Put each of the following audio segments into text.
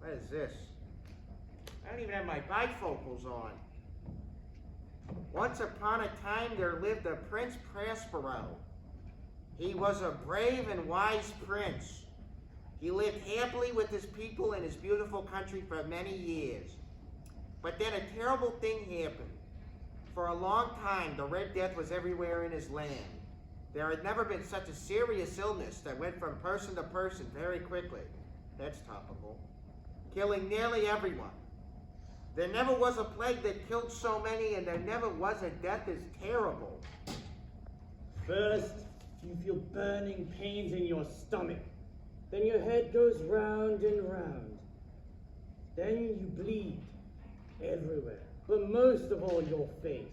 What is this? I don't even have my bifocals on. Once upon a time, there lived a Prince Prospero. He was a brave and wise prince. He lived happily with his people in his beautiful country for many years. But then a terrible thing happened. For a long time, the Red Death was everywhere in his land. There had never been such a serious illness that went from person to person very quickly. That's topical. Killing nearly everyone. There never was a plague that killed so many, and there never was a death as terrible. First, you feel burning pains in your stomach. Then your head goes round and round. Then you bleed everywhere, but most of all your face.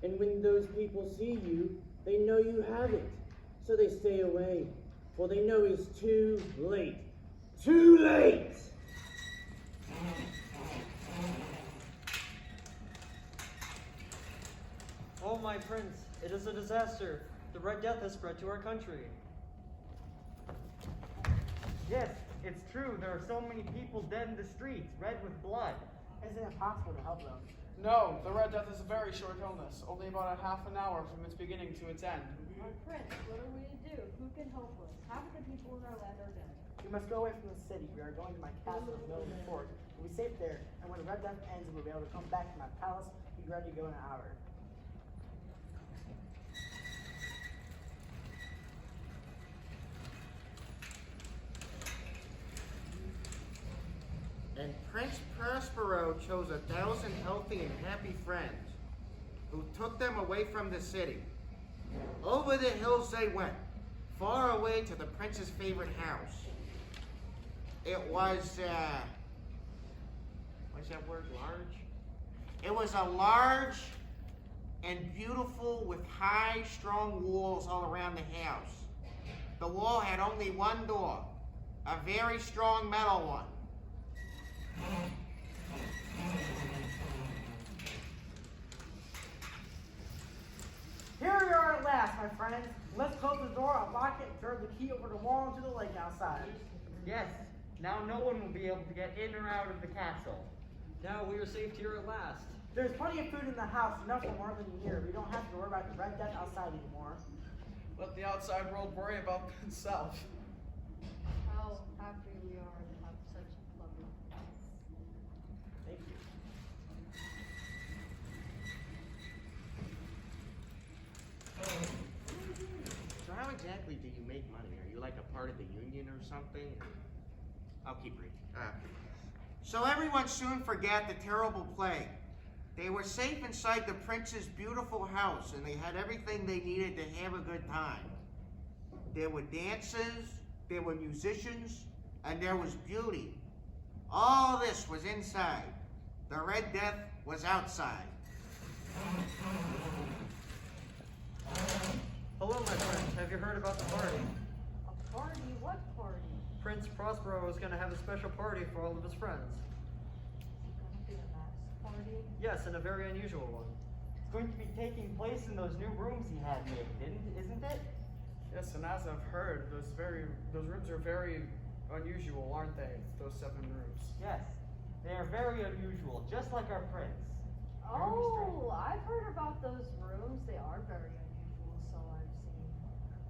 And when those people see you, they know you have it. So they stay away, for they know it's too late. Too late! Oh, my prince, it is a disaster. The Red Death has spread to our country. Yes, it's true. There are so many people dead in the streets, red with blood. Is it impossible to help them? No, the Red Death is a very short illness, only about a half an hour from its beginning to its end. My prince, what are we to do? Who can help us? Half of the people in our land are dead. We must go away from the city. We are going to my castle in the middle of the fort. We'll be safe there, and when the Red Death ends, we'll be able to come back to my palace. Be ready to go in an hour. And Prince Prospero chose 1,000 healthy and happy friends who took them away from the city. Over the hills they went, far away to the prince's favorite house. It was, what's that word, large? It was a large and beautiful with high, strong walls all around the house. The wall had only one door, a very strong metal one. Here we are at last, my friends. Let's close the door, unlock it, and throw the key over the wall into the lake outside. Yes, now no one will be able to get in or out of the castle. Now we are safe here at last. There's plenty of food in the house, enough for more than a year. We don't have to worry about the Red Death outside anymore. Let the outside world worry about itself. How happy we are to have such lovely pets. Thank you. So how exactly do you make money? Are you like a part of the union or something? I'll keep reading. So everyone soon forgot the terrible plague. They were safe inside the prince's beautiful house, and they had everything they needed to have a good time. There were dances, there were musicians, and there was beauty. All this was inside. The Red Death was outside. Hello, my friends. Have you heard about the party? A party? What party? Prince Prospero is going to have a special party for all of his friends. Is it going to be a masked party? Yes, and a very unusual one. It's going to be taking place in those new rooms he had made, isn't it? Yes, and as I've heard, those rooms are very unusual, aren't they? Those 7 rooms. Yes, they are very unusual, just like our prince. Oh, I've heard about those rooms. They are very unusual, so I've seen.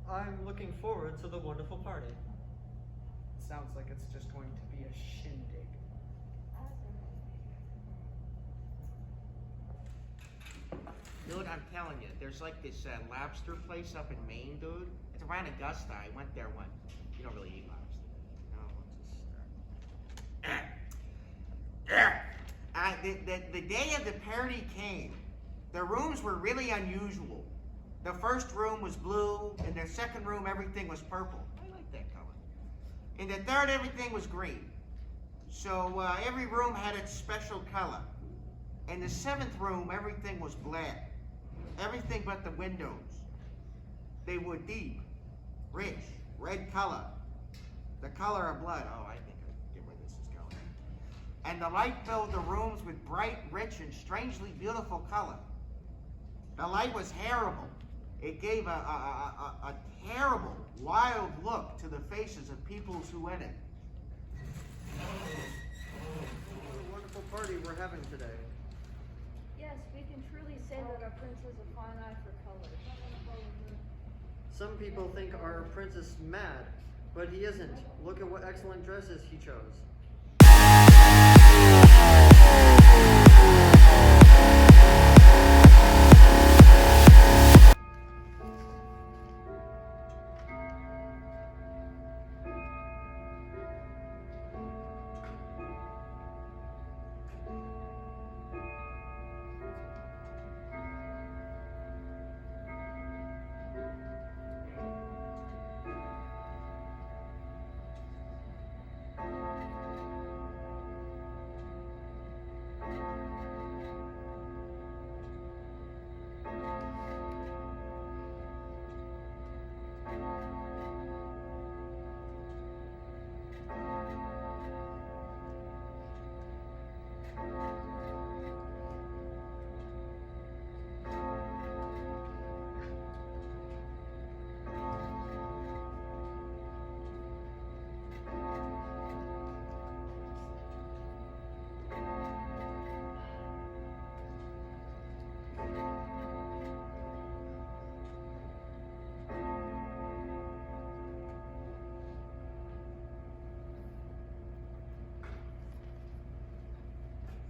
I'm looking forward to the wonderful party. Sounds like it's just going to be a shindig. Dude, I'm telling you, there's like this lobster place up in Maine, dude. It's around Augusta. I went there once. You don't really eat lobster. No, the day of the party came. The rooms were really unusual. The first room was blue, and the second room, everything was purple. I like that color. In the third, everything was green. So every room had its special color. In the 7th room, everything was black. Everything but the windows. They were deep, rich, red color. The color of blood. Oh, I think I get where this is going. And the light filled the rooms with bright, rich, and strangely beautiful color. The light was terrible. It gave a terrible, wild look to the faces of people who were in it. What a wonderful party we're having today. Yes, we can truly say that our prince has a fine eye for color. Some people think our prince is mad, but he isn't. Look at what excellent dresses he chose.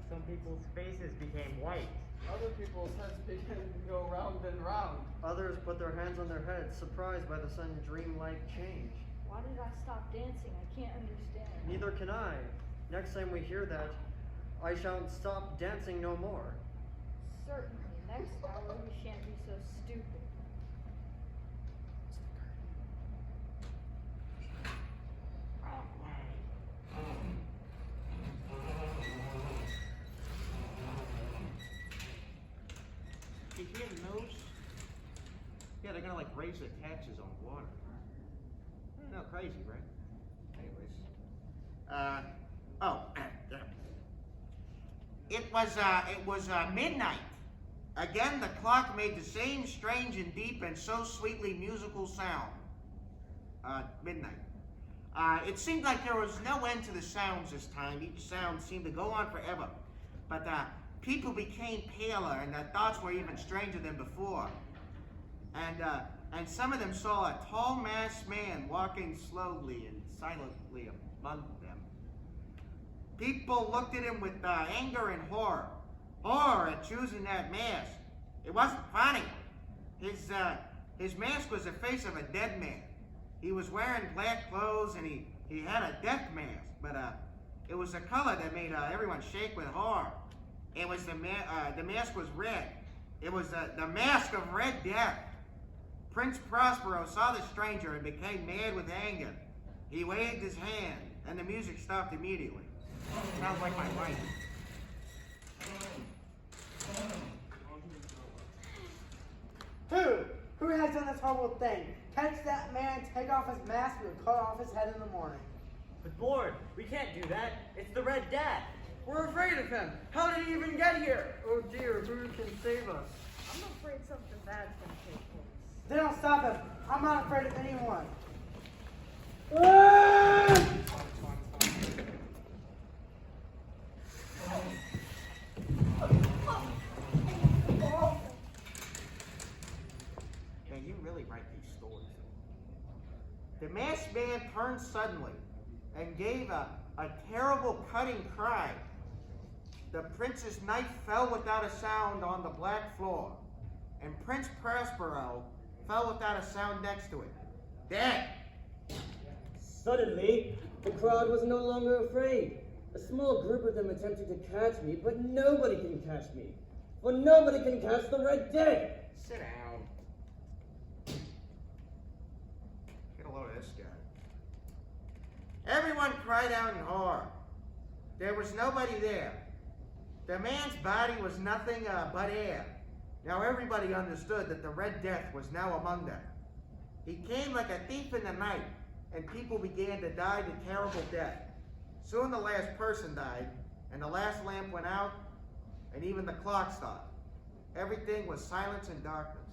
Some people's faces became white. Other people's heads began to go round and round. Others put their hands on their heads, surprised by the sudden dreamlike change. Why did I stop dancing? I can't understand. Neither can I. Next time we hear that, I shall stop dancing no more. Certainly, next hour we shan't be so stupid. You hear the news? Yeah, they're gonna like raise the taxes on water. No, crazy, right? Anyways. It was midnight. Again, the clock made the same strange and deep and so sweetly musical sound. Midnight. It seemed like there was no end to the sounds this time. Each sound seemed to go on forever. But people became paler, and their thoughts were even stranger than before. And some of them saw a tall masked man walking slowly and silently among them. People looked at him with anger and horror. Horror at choosing that mask. It wasn't funny. His mask was the face of a dead man. He was wearing black clothes and he had a death mask, but it was a color that made everyone shake with horror. It was the mask was red. It was the mask of Red Death. Prince Prospero saw the stranger and became mad with anger. He waved his hand, and the music stopped immediately. Sounds like my wife. Who has done this horrible thing? Catch that man, take off his mask, and cut off his head in the morning. But Lord, we can't do that. It's the Red Death. We're afraid of him. How did he even get here? Oh dear, who can save us? I'm afraid something bad's gonna take place. They don't stop him. I'm not afraid of anyone. Man, you really write these stories. The masked man turned suddenly and gave a terrible cutting cry. The prince's knife fell without a sound on the black floor, and Prince Prospero fell without a sound next to it. Dead! Suddenly, the crowd was no longer afraid. A small group of them attempted to catch me, but nobody can catch me. For nobody can catch the Red Death. Sit down. Get a load of this guy. Everyone cried out in horror. There was nobody there. The man's body was nothing but air. Now everybody understood that the Red Death was now among them. He came like a thief in the night, and people began to die the terrible death. Soon the last person died, and the last lamp went out, and even the clock stopped. Everything was silence and darkness.